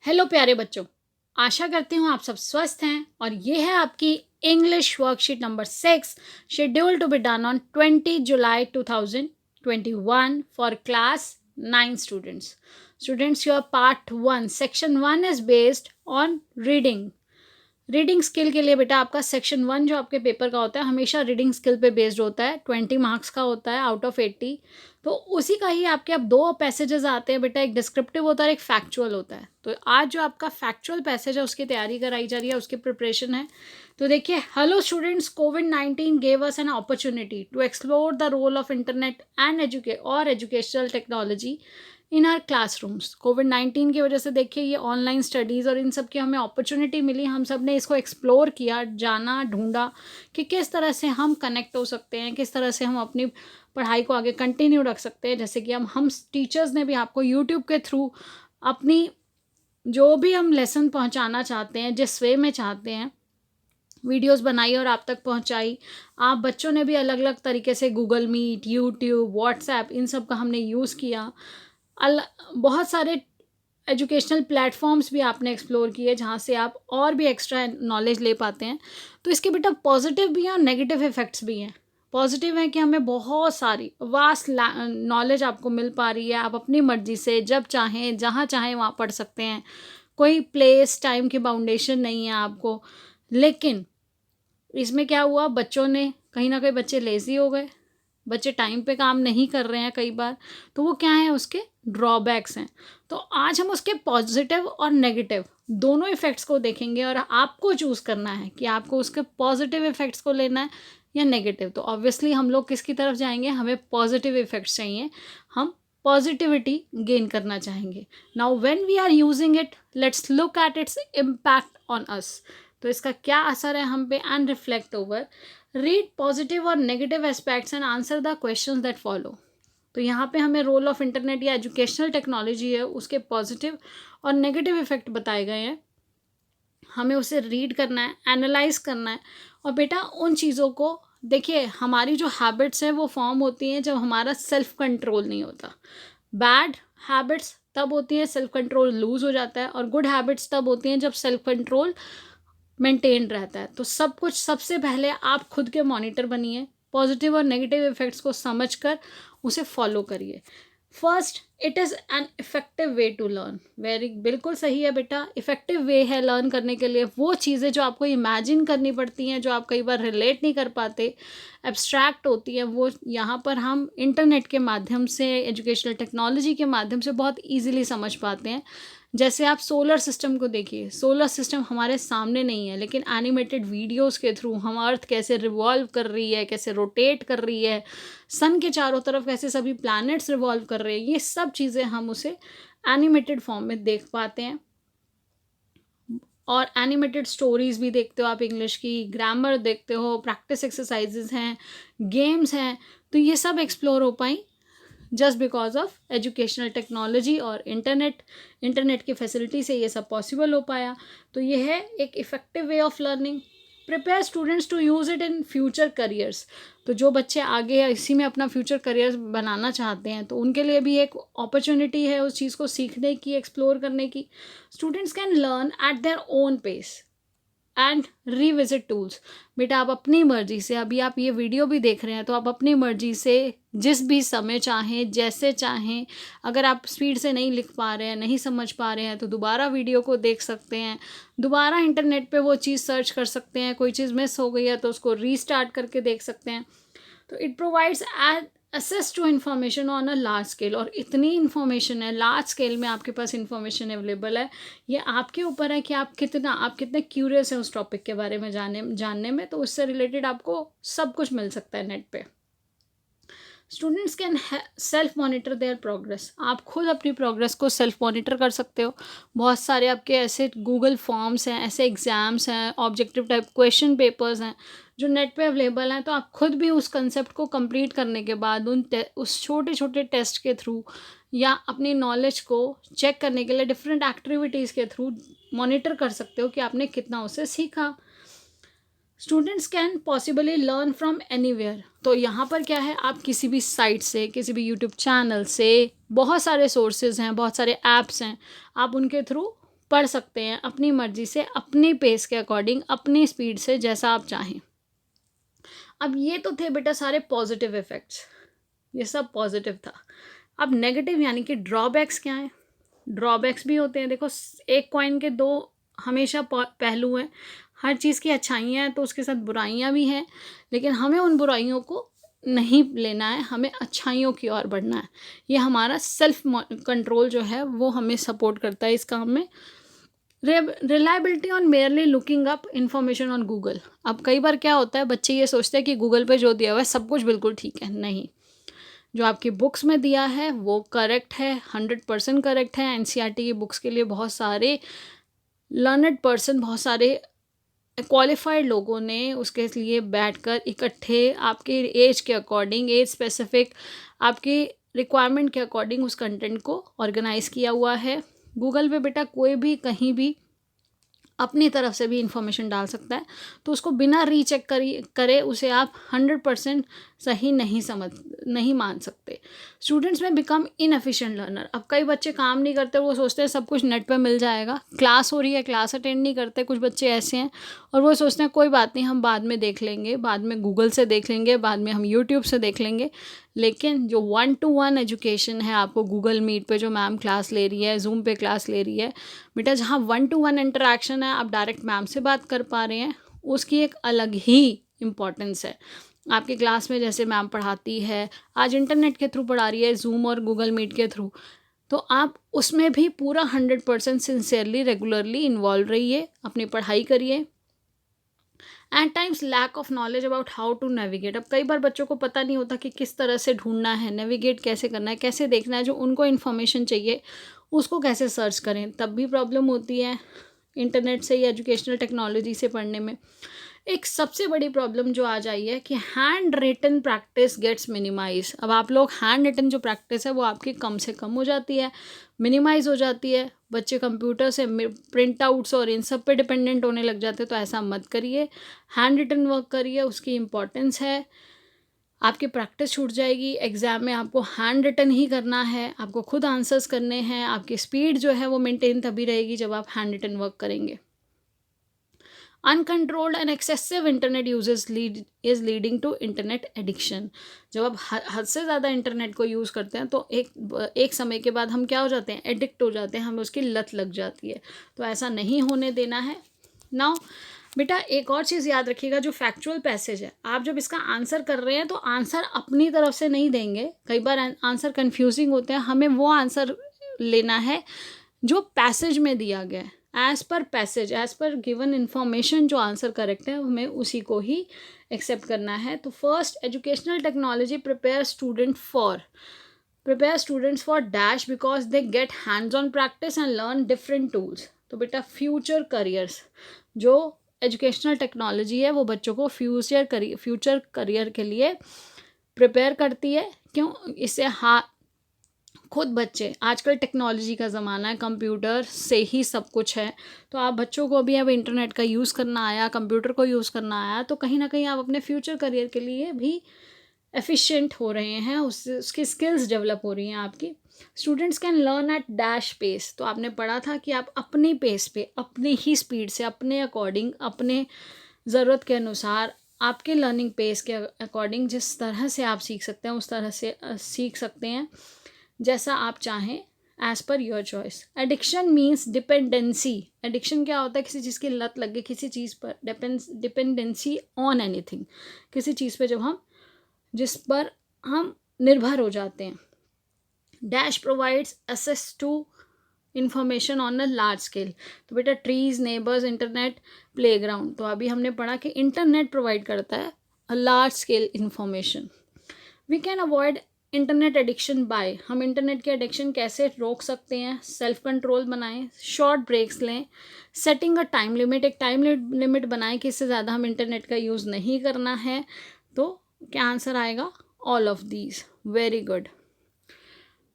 Hello प्यारे बच्चों, आशा करती हूँ आप सब स्वस्थ हैं और ये है आपकी English worksheet number 6 schedule to be done on 20 July 2021 for class 9 students. Students, your part 1 section 1 is based on reading. Reading skill के लिए बेटा आपका सेक्शन 1 जो आपके पेपर का होता है हमेशा रीडिंग स्किल पे बेस्ड होता है. 20 मार्क्स का होता है आउट ऑफ 80. तो उसी का ही आपके अब दो पैसेजेस आते हैं बेटा, एक डिस्क्रिप्टिव होता है और एक फैक्चुअल होता है. तो आज जो आपका फैक्चुअल पैसेज है उसकी तैयारी कराई जा रही है, उसकी प्रिपरेशन है. तो देखिए, हेलो स्टूडेंट्स, कोविड-19 gave us an opportunity to explore the role of internet and educational technology in our classrooms. कोविड-19 की वजह से देखिए ये ऑनलाइन स्टडीज़ और इन सब की हमें अपॉर्चुनिटी मिली. हम सब ने इसको एक्सप्लोर किया, जाना, ढूंढा कि किस तरह से हम कनेक्ट हो सकते हैं, किस तरह से हम अपनी पढ़ाई को आगे कंटिन्यू रख सकते हैं. जैसे कि हम टीचर्स ने भी आपको यूट्यूब के थ्रू अपनी जो भी हम लेसन पहुंचाना चाहते हैं, जिस वे में चाहते हैं, वीडियोस बनाई और आप तक पहुंचाई. आप बच्चों ने भी अलग अलग तरीके से गूगल मीट, यूट्यूब, व्हाट्सएप, इन सब का हमने यूज़ किया. बहुत सारे एजुकेशनल प्लेटफॉर्म्स भी आपने एक्सप्लोर किए जहाँ से आप और भी एक्स्ट्रा नॉलेज ले पाते हैं. तो इसके बेटा पॉजिटिव भी हैं और नेगेटिव इफ़ेक्ट्स भी हैं. पॉजिटिव है कि हमें बहुत सारी वास्ट नॉलेज आपको मिल पा रही है. आप अपनी मर्ज़ी से जब चाहें, जहाँ चाहें वहाँ पढ़ सकते हैं. कोई प्लेस टाइम की बाउंडेशन नहीं है आपको. लेकिन इसमें क्या हुआ, बच्चों ने कहीं ना कहीं बच्चे लेज़ी हो गए, बच्चे टाइम पे काम नहीं कर रहे हैं कई बार. तो वो क्या है, उसके ड्रॉबैक्स हैं. तो आज हम उसके पॉजिटिव और नेगेटिव दोनों इफ़ेक्ट्स को देखेंगे और आपको चूज़ करना है कि आपको उसके पॉजिटिव इफ़ेक्ट्स को लेना है या नेगेटिव. तो ऑब्वियसली हम लोग किसकी तरफ जाएंगे, हमें पॉजिटिव इफ़ेक्ट्स चाहिए, हम पॉजिटिविटी गेन करना चाहेंगे. Now when we are using it, let's look at its impact on us. तो इसका क्या असर है हम पे and reflect over. Read positive और negative aspects and answer the questions that follow. तो यहाँ पे हमें रोल ऑफ इंटरनेट या एजुकेशनल टेक्नोलॉजी है उसके पॉजिटिव और नेगेटिव इफ़ेक्ट बताए गए हैं. हमें उसे रीड करना है, एनालाइज करना है. और बेटा उन चीज़ों को देखिए, हमारी जो हैबिट्स हैं वो फॉर्म होती हैं जब हमारा सेल्फ कंट्रोल नहीं होता. बैड हैबिट्स तब होती हैं सेल्फ कंट्रोल लूज़ हो जाता है, और गुड हैबिट्स तब होती हैं जब सेल्फ कंट्रोल मेंटेन रहता है. तो सब कुछ सबसे पहले आप खुद के मॉनिटर बनिए, पॉजिटिव और नेगेटिव इफ़ेक्ट्स को समझकर उसे फॉलो करिए. First, it is an effective way to learn. बिल्कुल सही है बेटा, इफ़ेक्टिव वे है लर्न करने के लिए. वो चीज़ें जो आपको इमेजिन करनी पड़ती हैं, जो आप कई बार रिलेट नहीं कर पाते, एब्स्ट्रैक्ट होती हैं, वो यहाँ पर हम इंटरनेट के माध्यम से, एजुकेशनल टेक्नोलॉजी के माध्यम से बहुत ईजिली समझ पाते हैं. जैसे आप सोलर सिस्टम को देखिए, सोलर सिस्टम हमारे सामने नहीं है, लेकिन एनिमेटेड वीडियोस के थ्रू हम अर्थ कैसे रिवॉल्व कर रही है, कैसे रोटेट कर रही है, सन के चारों तरफ कैसे सभी प्लैनेट्स रिवॉल्व कर रहे हैं, ये सब चीज़ें हम उसे एनिमेटेड फॉर्म में देख पाते हैं. और एनिमेटेड स्टोरीज भी देखते हो आप, इंग्लिश की ग्रामर देखते हो, प्रैक्टिस एक्सरसाइजेज हैं, गेम्स हैं. तो ये सब एक्सप्लोर हो पाई just because of educational technology और इंटरनेट की फैसिलिटी से ये सब पॉसिबल हो पाया. तो ये है एक effective way of learning. Prepare students to use it in future careers. तो जो बच्चे आगे इसी में अपना फ्यूचर करियर बनाना चाहते हैं तो उनके लिए भी एक अपॉर्चुनिटी है उस चीज़ को सीखने की, एक्सप्लोर करने की. Students can learn at their own pace and revisit tools. बेटा आप अपनी मर्जी से, अभी आप ये वीडियो भी देख रहे हैं तो आप अपनी मर्जी से जिस भी समय चाहें, जैसे चाहें, अगर आप स्पीड से नहीं लिख पा रहे हैं, नहीं समझ पा रहे हैं, तो दोबारा वीडियो को देख सकते हैं, दोबारा इंटरनेट पे वो चीज़ सर्च कर सकते हैं. कोई चीज़ मिस हो गई है तो उसको रीस्टार्ट करके देख सकते हैं. तो it provides access to information on a large scale. और इतनी इन्फॉर्मेशन है, लार्ज स्केल में आपके पास इन्फॉर्मेशन अवेलेबल है. ये आपके ऊपर है कि आप कितने क्यूरियस हैं उस टॉपिक के बारे में जानने में. तो उससे रिलेटेड आपको सब कुछ मिल सकता है नेट पे. Students can self monitor there progress. आप खुद अपनी प्रोग्रेस को सेल्फ मॉनिटर कर सकते हो. बहुत सारे आपके ऐसे गूगल फॉर्म्स हैं, ऐसे एग्ज़ाम्स हैं, ऑब्जेक्टिव टाइप क्वेश्चन पेपर्स हैं जो नेट पे अवेलेबल हैं. तो आप खुद भी उस कंसेप्ट को कंप्लीट करने के बाद उस छोटे छोटे टेस्ट के थ्रू या अपनी नॉलेज को चेक करने के लिए डिफरेंट एक्टिविटीज़ के थ्रू मॉनिटर कर सकते हो कि आपने कितना उसे सीखा. Students can possibly learn from anywhere. तो यहाँ पर क्या है, आप किसी भी साइट से, किसी भी यूट्यूब चैनल से, बहुत सारे सोर्सेज हैं, बहुत सारे ऐप्स हैं, आप उनके थ्रू पढ़ सकते हैं अपनी मर्ज़ी से, अपनी पेस के अकॉर्डिंग, अपनी स्पीड से, जैसा आप चाहें। अब ये तो थे बेटा सारे पॉजिटिव इफ़ेक्ट्स, ये सब पॉजिटिव था। अब नेगेटिव यानी कि ड्रॉबैक्स क्या हैं? ड्रॉबैक्स भी होते हैं। देखो एक कॉइन के दो हमेशा पहलू हैं। हर चीज़ की अच्छाइयाँ हैं तो उसके साथ बुराइयाँ भी हैं, लेकिन हमें उन बुराइयों को नहीं लेना है, हमें अच्छाइयों की ओर बढ़ना है। ये हमारा सेल्फ कंट्रोल जो है वो हमें सपोर्ट करता है इस काम में। Reliability on merely looking up information on Google. अब कई बार क्या होता है, बच्चे ये सोचते हैं कि गूगल पे जो दिया हुआ है सब कुछ बिल्कुल ठीक है। नहीं, जो आपकी बुक्स में दिया है वो करेक्ट है, 100% करेक्ट है। एनसीईआरटी की बुक्स के लिए बहुत सारे लर्नड पर्सन, बहुत सारे क्वालिफाइड लोगों ने उसके लिए बैठकर इकट्ठे आपके एज के अकॉर्डिंग, एज स्पेसिफिक, आपकी रिक्वायरमेंट के अकॉर्डिंग उस कंटेंट को ऑर्गेनाइज किया हुआ है। गूगल पे बेटा कोई भी कहीं भी अपनी तरफ से भी इंफॉर्मेशन डाल सकता है, तो उसको बिना रीचेक करे उसे आप 100% सही नहीं मान सकते। स्टूडेंट्स में बिकम इनएफिशिएंट लर्नर। अब कई बच्चे काम नहीं करते, वो सोचते हैं सब कुछ नेट पे मिल जाएगा। क्लास हो रही है, क्लास अटेंड नहीं करते, कुछ बच्चे ऐसे हैं, और वो सोचते हैं कोई बात नहीं, हम बाद में देख लेंगे, बाद में गूगल से देख लेंगे, बाद में हम यूट्यूब से देख लेंगे। लेकिन जो 1-to-1 एजुकेशन है, आपको गूगल मीट पे जो मैम क्लास ले रही है, जूम पे क्लास ले रही है बेटा, जहाँ 1-to-1 इंटरेक्शन है, आप डायरेक्ट मैम से बात कर पा रहे हैं, उसकी एक अलग ही इम्पॉर्टेंस है। आपकी क्लास में जैसे मैम पढ़ाती है, आज इंटरनेट के थ्रू पढ़ा रही है, जूम और गूगल मीट के थ्रू, तो आप उसमें भी पूरा 100% सिंसियरली रेगुलरली इन्वॉल्व रहिए, अपनी पढ़ाई करिए। At times lack of knowledge about how to navigate. अब कई बार बच्चों को पता नहीं होता कि किस तरह से ढूंढना है, नेविगेट कैसे करना है, कैसे देखना है, जो उनको इन्फॉर्मेशन चाहिए उसको कैसे सर्च करें, तब भी प्रॉब्लम होती है इंटरनेट से या एजुकेशनल टेक्नोलॉजी से पढ़ने में। एक सबसे बड़ी प्रॉब्लम जो आ जाई है कि handwritten practice gets minimize. अब आप लोग हैंड रिटन जो प्रैक्टिस है वो आपकी कम से कम हो जाती है, मिनिमाइज हो जाती है। बच्चे कंप्यूटर से प्रिंट आउट्स और इन सब पे डिपेंडेंट होने लग जाते हैं, तो ऐसा मत करिए। हैंड रिटन वर्क करिए, उसकी इम्पॉर्टेंस है। आपकी प्रैक्टिस छूट जाएगी। एग्ज़ाम में आपको हैंड रिटन ही करना है, आपको खुद आंसर्स करने हैं। आपकी स्पीड जो है वो मेंटेन तभी रहेगी जब आप हैंड रिटन वर्क करेंगे। Uncontrolled and excessive internet uses is leading to internet addiction. जब आप हद से ज़्यादा इंटरनेट को यूज़ करते हैं तो एक समय के बाद हम क्या हो जाते हैं, एडिक्ट हो जाते हैं, हमें उसकी लत लग जाती है। तो ऐसा नहीं होने देना है। नाउ बेटा एक और चीज़ याद रखिएगा, जो फैक्चुअल पैसेज है, आप जब इसका आंसर कर रहे हैं तो आंसर अपनी तरफ से नहीं देंगे। कई बार आंसर कन्फ्यूजिंग होते हैं, हमें वो आंसर लेना है जो पैसेज में दिया गया है। As per passage, as per given information जो आंसर करेक्ट है हमें उसी को ही एक्सेप्ट करना है। तो first, educational technology prepare students for dash because they get hands on practice and learn different tools. तो बेटा फ्यूचर करियर्स, जो एजुकेशनल टेक्नोलॉजी है वो बच्चों को फ्यूचर करियर के लिए प्रिपेयर करती है। क्यों? इससे खुद बच्चे, आजकल टेक्नोलॉजी का ज़माना है, कंप्यूटर से ही सब कुछ है, तो आप बच्चों को भी अब इंटरनेट का यूज़ करना आया, कंप्यूटर को यूज़ करना आया, तो कहीं ना कहीं आप अपने फ्यूचर करियर के लिए भी एफिशिएंट हो रहे हैं, उसकी स्किल्स डेवलप हो रही हैं आपकी। Students can learn at dash pace. तो आपने पढ़ा था कि आप अपनी पेस पे, अपनी ही स्पीड से, अपने अकॉर्डिंग, अपने ज़रूरत के अनुसार, आपके लर्निंग पेस के अकॉर्डिंग जिस तरह से आप सीख सकते हैं उस तरह से सीख सकते हैं जैसा आप चाहें, as per your choice. Addiction means dependency. Addiction क्या होता है? किसी चीज़ की लत लग गई, किसी चीज़ पर डिपेंडेंसी ऑन एनीथिंग, किसी चीज़ पे जब जिस पर हम निर्भर हो जाते हैं। Dash provides access to information on a large scale. तो बेटा ट्रीज, नेबर्स, इंटरनेट, प्लेग्राउंड। तो अभी हमने पढ़ा कि इंटरनेट प्रोवाइड करता है a large scale information. We can avoid internet addiction by, हम इंटरनेट के एडिक्शन कैसे रोक सकते हैं? सेल्फ कंट्रोल बनाएं, शॉर्ट ब्रेक्स लें, सेटिंग अ टाइम लिमिट, एक टाइम लिमिट बनाएं कि इससे ज़्यादा हम इंटरनेट का यूज़ नहीं करना है। तो क्या आंसर आएगा? All of these. Very good.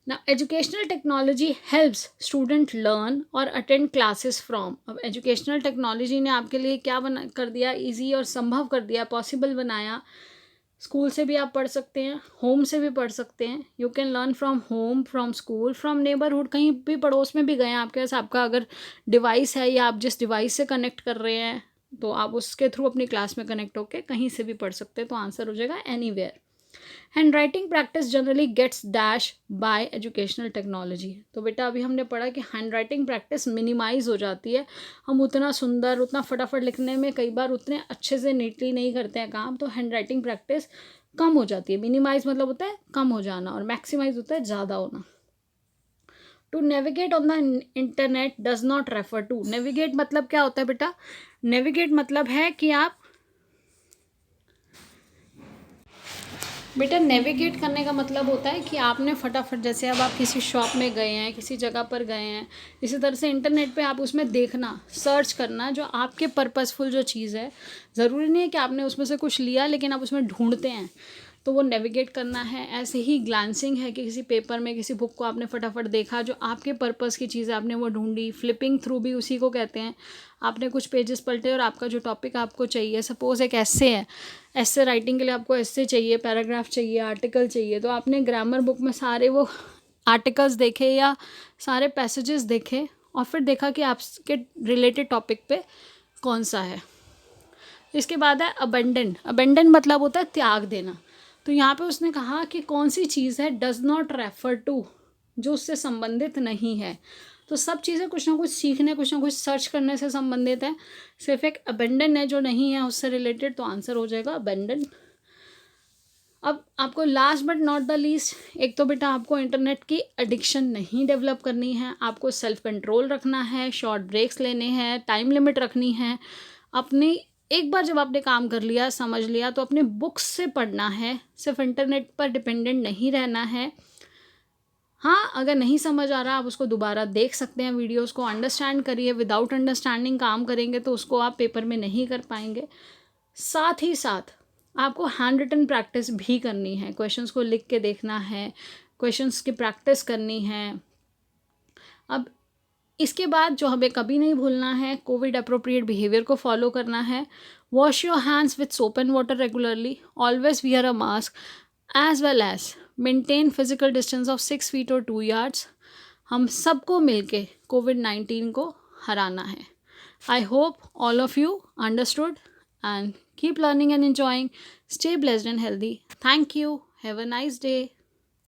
Now, educational technology helps student learn और attend classes from। अब educational technology ने आपके लिए क्या कर दिया? ईजी और संभव कर दिया, पॉसिबल बनाया स्कूल से भी आप पढ़ सकते हैं, होम से भी पढ़ सकते हैं। You can learn from home, from school, from neighbourhood. कहीं भी पड़ोस में भी गए हैं आपके पास, आपका अगर डिवाइस है या आप जिस डिवाइस से कनेक्ट कर रहे हैं तो आप उसके थ्रू अपनी क्लास में कनेक्ट होकर कहीं से भी पढ़ सकते हैं। तो आंसर हो जाएगा anywhere. Handwriting practice generally gets dash by educational technology. तो बेटा अभी हमने पढ़ा कि हैंड राइटिंग प्रैक्टिस मिनिमाइज हो जाती है। हम उतना सुंदर, उतना फटाफट लिखने में कई बार उतने अच्छे से नीटली नहीं करते हैं काम, तो हैंड राइटिंग प्रैक्टिस कम हो जाती है। मिनिमाइज मतलब होता है कम हो जाना, और मैक्सिमाइज होता है ज़्यादा होना। To navigate on the internet does not refer to. Navigate मतलब क्या होता है बेटा? नेविगेट मतलब है कि आप बेटा नेविगेट करने का मतलब होता है कि आपने फटाफट, जैसे अब आप किसी शॉप में गए हैं, किसी जगह पर गए हैं, इसी तरह से इंटरनेट पे आप उसमें देखना, सर्च करना, जो आपके पर्पसफुल जो चीज़ है। ज़रूरी नहीं है कि आपने उसमें से कुछ लिया, लेकिन आप उसमें ढूंढते हैं, तो वो नेविगेट करना है। ऐसे ही ग्लांसिंग है कि किसी पेपर में किसी बुक को आपने फटाफट देखा, जो आपके पर्पस की चीज़ है आपने वो ढूंढी। फ्लिपिंग थ्रू भी उसी को कहते हैं। आपने कुछ पेजेस पलटे और आपका जो टॉपिक आपको चाहिए, सपोज़ एक एस्से है, एस्से राइटिंग के लिए आपको एस्से चाहिए, पैराग्राफ चाहिए, आर्टिकल चाहिए, तो आपने ग्रामर बुक में सारे वो आर्टिकल्स देखे या सारे पैसेजेस देखे और फिर देखा कि आपके रिलेटेड टॉपिक पे कौन सा है। इसके बाद है अबेंडन। अबेंडन मतलब होता है त्याग देना। तो यहाँ पे उसने कहा कि कौन सी चीज़ है डज नॉट रेफर टू, जो उससे संबंधित नहीं है। तो सब चीज़ें कुछ ना कुछ सीखने, कुछ ना कुछ सर्च करने से संबंधित है। सिर्फ एक अबेंडन है जो नहीं है उससे रिलेटेड, तो आंसर हो जाएगा अबेंडन। अब आपको last but not the least, एक तो बेटा आपको इंटरनेट की एडिक्शन नहीं डेवलप करनी है, आपको सेल्फ कंट्रोल रखना है, शॉर्ट ब्रेक्स लेने हैं, टाइम लिमिट रखनी है। अपनी एक बार जब आपने काम कर लिया, समझ लिया, तो अपने बुक्स से पढ़ना है, सिर्फ इंटरनेट पर डिपेंडेंट नहीं रहना है। हाँ, अगर नहीं समझ आ रहा आप उसको दोबारा देख सकते हैं, वीडियोस को अंडरस्टैंड करिए। विदाउट अंडरस्टैंडिंग काम करेंगे तो उसको आप पेपर में नहीं कर पाएंगे। साथ ही साथ आपको हैंड रिटन प्रैक्टिस भी करनी है, क्वेश्चंस को लिख के देखना है, क्वेश्चंस की प्रैक्टिस करनी है। अब इसके बाद जो हमें कभी नहीं भूलना है, कोविड अप्रोप्रिएट बिहेवियर को फॉलो करना है। Wash your hands with soap and water regularly, always wear a mask, as well as maintain physical distance of 6 feet और 2 yards। हम सबको मिलके कोविड-19 को हराना है। I hope all of you understood, and keep learning and enjoying. Stay blessed and healthy. Thank you. Have a nice day.